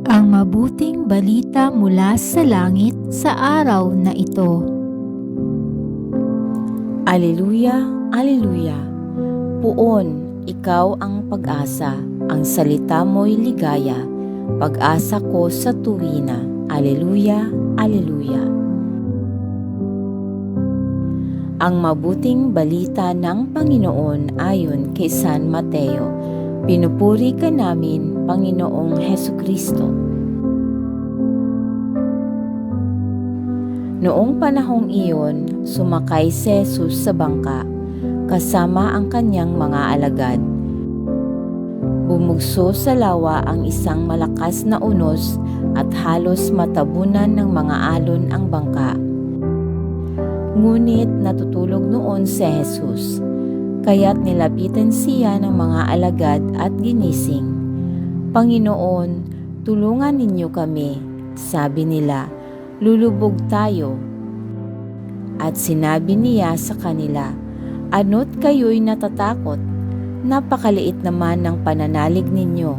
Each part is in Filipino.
Ang mabuting balita mula sa langit sa araw na ito. Aleluya, aleluya. Puon, ikaw ang pag-asa, ang salita mo'y ligaya, pag-asa ko sa tuwina. Aleluya, aleluya. Ang mabuting balita ng Panginoon ayon kay San Mateo. Pinupuri ka namin, Panginoong Hesukristo. Noong panahong iyon, sumakay si Jesus sa bangka, kasama ang kanyang mga alagad. Bumugso sa lawa ang isang malakas na unos at halos matabunan ng mga alon ang bangka. Ngunit natutulog noon si Jesus, kaya't nilapitan siya ng mga alagad at ginising. Panginoon, tulungan ninyo kami, sabi nila. Lulubog tayo. At sinabi niya sa kanila, ano't kayo'y natatakot? Napakaliit naman ng pananalig ninyo.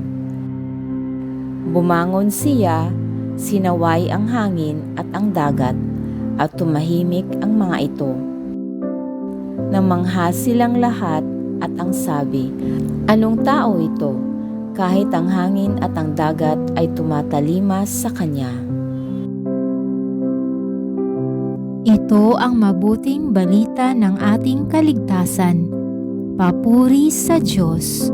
Bumangon siya, sinaway ang hangin at ang dagat, at tumahimik ang mga ito. Namangha silang lahat at ang sabi, anong tao ito? Kahit ang hangin at ang dagat ay tumatalimas sa kanya. Ito ang mabuting balita ng ating kaligtasan. Papuri sa Diyos.